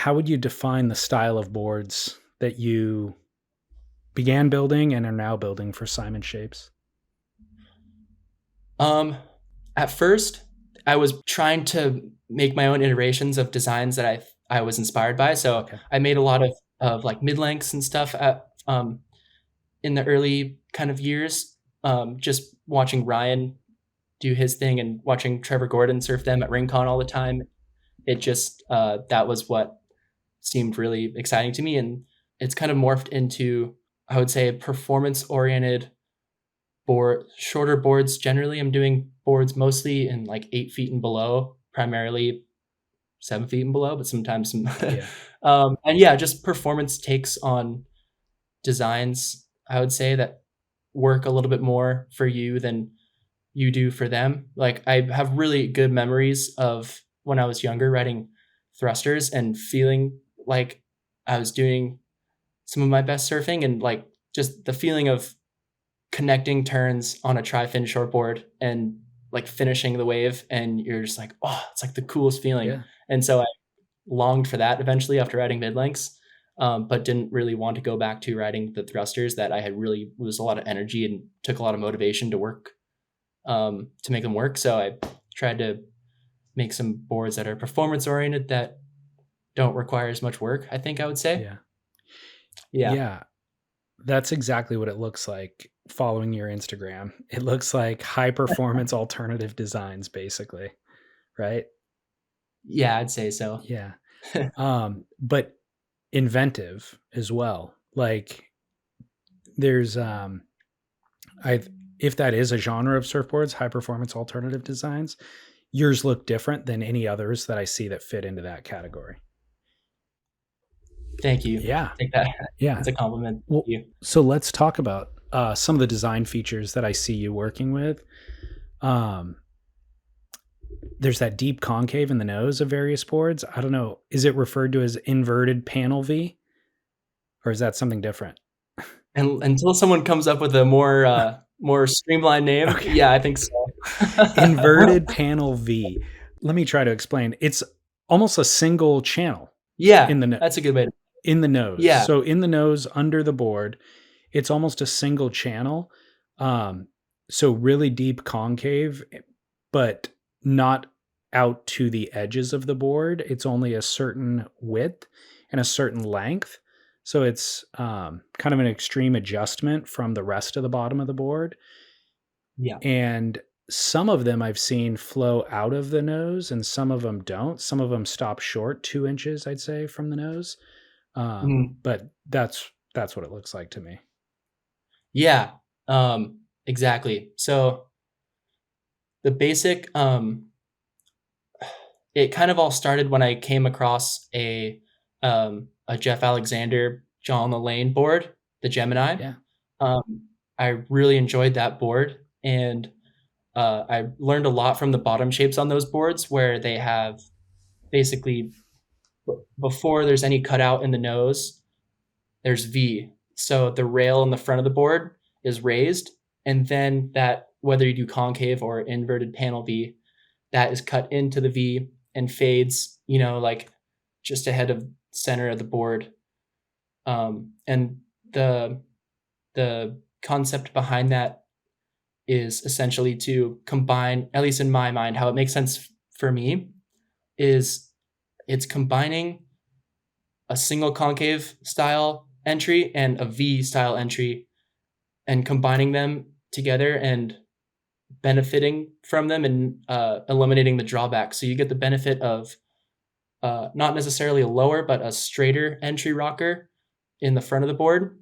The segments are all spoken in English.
how would you define the style of boards that you began building and are now building for Simon Shapes? At first, I was trying to make my own iterations of designs that I was inspired by. So Okay. I made a lot of like mid lengths and stuff in the early kind of years. Just watching Ryan do his thing and watching Trevor Gordon surf them at RingCon all the time. It just that was what seemed really exciting to me, and it's kind of morphed into, I would say, performance oriented shorter boards. Generally, I'm doing boards mostly in like 8 feet and below, primarily 7 feet and below, but sometimes some. Yeah. And yeah, just performance takes on designs, I would say, that work a little bit more for you than you do for them. Like I have really good memories of when I was younger writing thrusters and feeling like I was doing some of my best surfing, and like just the feeling of connecting turns on a tri-fin shortboard and like finishing the wave, and you're just like, oh, it's like the coolest feeling. Yeah. And so I longed for that eventually after riding mid lengths, but didn't really want to go back to riding the thrusters that I had really was a lot of energy and took a lot of motivation to work to make them work. So I tried to make some boards that are performance oriented that don't require as much work, I think I would say. Yeah. Yeah. Yeah. That's exactly what it looks like following your Instagram. It looks like high performance alternative designs, basically. Right. Yeah, I'd say so. Yeah. But inventive as well. Like there's I if that is a genre of surfboards, high performance alternative designs, yours look different than any others that I see that fit into that category. Thank you. Yeah. I think that Yeah. that's a compliment. Thank Well, you. so let's talk about some of the design features that I see you working with. Um, there's that deep concave in the nose of various boards. I don't know. Is it referred to as inverted panel V, or is that something different? And until someone comes up with a more streamlined name, Okay. yeah, I think so. Inverted panel V. Let me try to explain. It's almost a single channel Yeah, in the that's a good way to. in the nose. Yeah. So in the nose under the board, it's almost a single channel. So really deep concave, but not out to the edges of the board. It's only a certain width and a certain length. So it's kind of an extreme adjustment from the rest of the bottom of the board. Yeah. And some of them I've seen flow out of the nose and some of them don't. Some of them stop short 2 inches, I'd say, from the nose. Mhm. But that's what it looks like to me. Yeah. Exactly. So the basic it kind of all started when I came across a Jeff Alexander John Lane board, the Gemini. Yeah. I really enjoyed that board, and I learned a lot from the bottom shapes on those boards, where they have basically before there's any cutout in the nose, there's V. So the rail in the front of the board is raised, and then that, whether you do concave or inverted panel V, that is cut into the V and fades, like just ahead of center of the board. And the concept behind that is essentially to combine, at least in my mind, how it makes sense for me, is it's combining a single concave style entry and a V style entry, and combining them together and benefiting from them, and eliminating the drawbacks. So you get the benefit of not necessarily a lower, but a straighter entry rocker in the front of the board.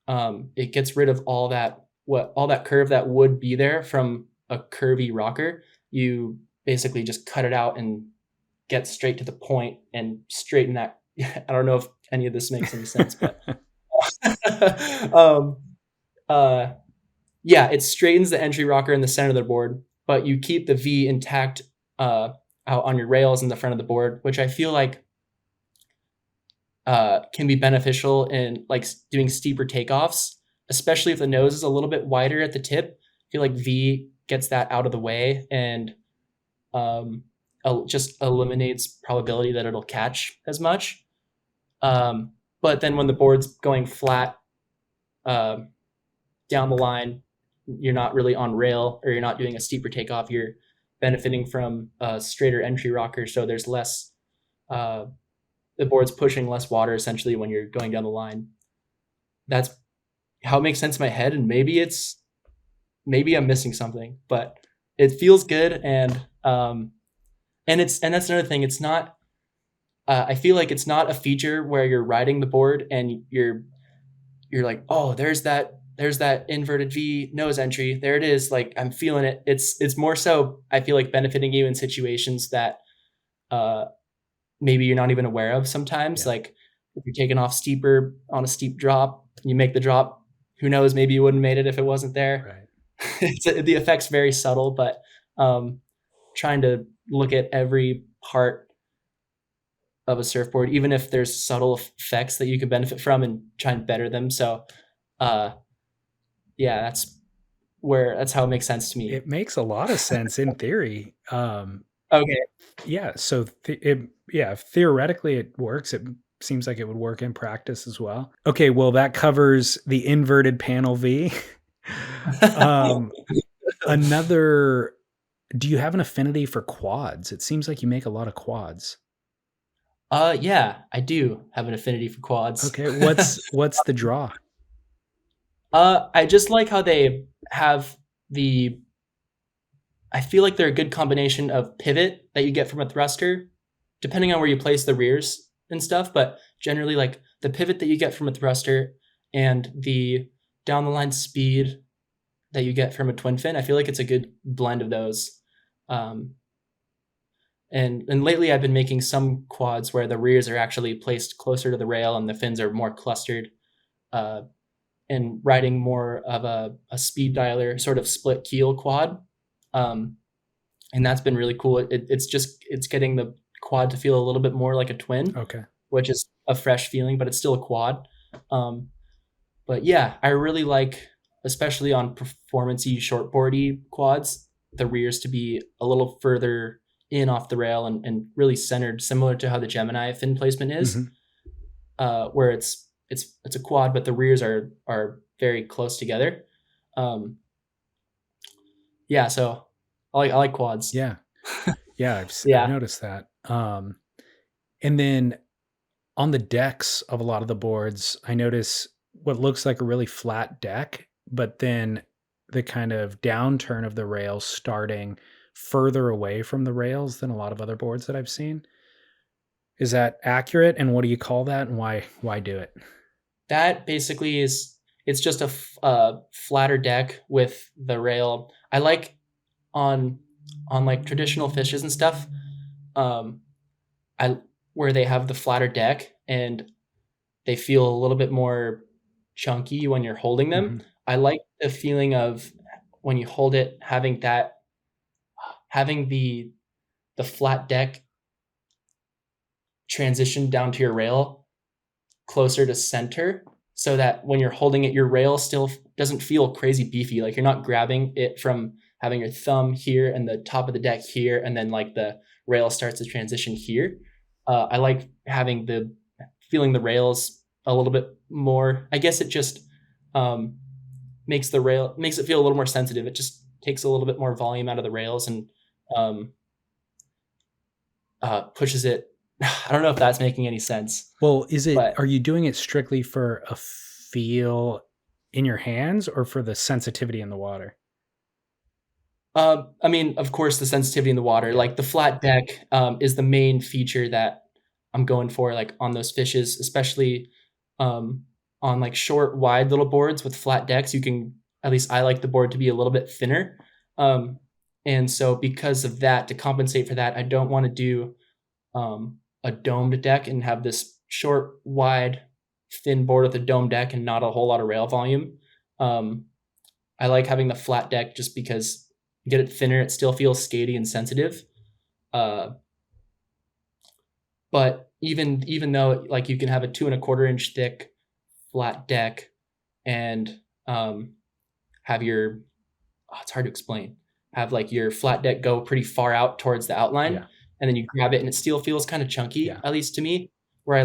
It gets rid of all that curve that would be there from a curvy rocker. You basically just cut it out and get straight to the point and straighten that. I don't know if any of this makes any sense, but um, uh, yeah, it straightens the entry rocker in the center of the board, but you keep the V intact out on your rails in the front of the board, which I feel like can be beneficial in like doing steeper takeoffs, especially if the nose is a little bit wider at the tip. I feel like V gets that out of the way, and just eliminates probability that it'll catch as much. But then when the board's going flat uh, down the line, you're not really on rail or you're not doing a steeper takeoff. You're benefiting from a straighter entry rocker, so there's less. Uh, the board's pushing less water essentially when you're going down the line. That's how it makes sense in my head, and maybe I'm missing something, but it feels good, and that's another thing. It's not. I feel like it's not a feature where you're riding the board and you're like, oh, there's that inverted V nose entry. There it is. Like I'm feeling it. It's more so I feel like benefiting you in situations that uh, maybe you're not even aware of sometimes. Yeah. Like if you're taking off steeper on a steep drop, you make the drop. Who knows? Maybe you wouldn't have made it if it wasn't there. Right. The effect's very subtle, but um, trying to look at every part of a surfboard, even if there's subtle effects that you could benefit from, and try and better them. So, uh, yeah, that's how it makes sense to me. It makes a lot of sense in theory. Okay. Yeah, so yeah, theoretically it works. It seems like it would work in practice as well. Okay, well that covers the inverted panel V. um, another. Do you have an affinity for quads? It seems like you make a lot of quads. Yeah, I do have an affinity for quads. Okay, what's the draw? I just like how they have the. I feel like they're a good combination of pivot that you get from a thruster, depending on where you place the rears and stuff. But generally, like the pivot that you get from a thruster and the down the line speed that you get from a twin fin, I feel like it's a good blend of those. Um, and lately, I've been making some quads where the rears are actually placed closer to the rail and the fins are more clustered. Uh, and riding more of a speed dialer sort of split keel quad. Um, and that's been really cool. It's getting the quad to feel a little bit more like a twin, Okay. which is a fresh feeling, but it's still a quad. Um, but yeah, I really like, especially on performance-y shortboardy quads, the rears to be a little further in off the rail and really centered, similar to how the Gemini fin placement is, Mhm. where it's a quad, but the rears are very close together. Um, yeah, so I like quads. Yeah. Yeah, I've Yeah. noticed that. And then on the decks of a lot of the boards, I notice what looks like a really flat deck, but then the kind of downturn of the rails starting further away from the rails than a lot of other boards that I've seen. Is that accurate? And what do you call that? And why do it? That basically is it's just a flatter deck with the rail. I like on like traditional fishes and stuff. Um, I where they have the flatter deck and they feel a little bit more chunky when you're holding them. Mhm. I like the feeling of when you hold it, having the flat deck transition down to your rail closer to center, so that when you're holding it, your rail still doesn't feel crazy beefy. Like you're not grabbing it from having your thumb here and the top of the deck here, and then like the rail starts to transition here. I like having the feeling the rails a little bit more. I guess it just um, makes it feel a little more sensitive. It just takes a little bit more volume out of the rails and um, pushes it. I don't know if that's making any sense, Well, but are you doing it strictly for a feel in your hands or for the sensitivity in the water? I mean, of course, the sensitivity in the water, Yeah. like the flat deck, is the main feature that I'm going for, like on those fishes, especially um, on like short, wide little boards with flat decks. You can, at least I like the board to be a little bit thinner. Um, and so, because of that, to compensate for that, I don't want to do a domed deck and have this short, wide, thin board with a domed deck and not a whole lot of rail volume. Um, I like having the flat deck just because you get it thinner, it still feels skatey and sensitive. Uh, but even though like you can have a 2.25 inch thick flat deck and have it's hard to explain, have like your flat deck go pretty far out towards the outline, Yeah. and then you grab it and it still feels kind of chunky, Yeah. at least to me, where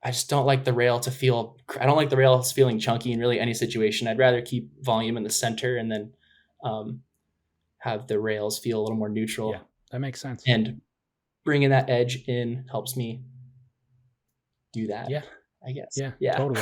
I just don't like the rail to feel, I don't like the rails feeling chunky in really any situation. I'd rather keep volume in the center and then um, have the rails feel a little more Yeah. neutral. That makes sense. And bringing that edge in helps me do that, Yeah. I guess. Yeah. Yeah. Totally.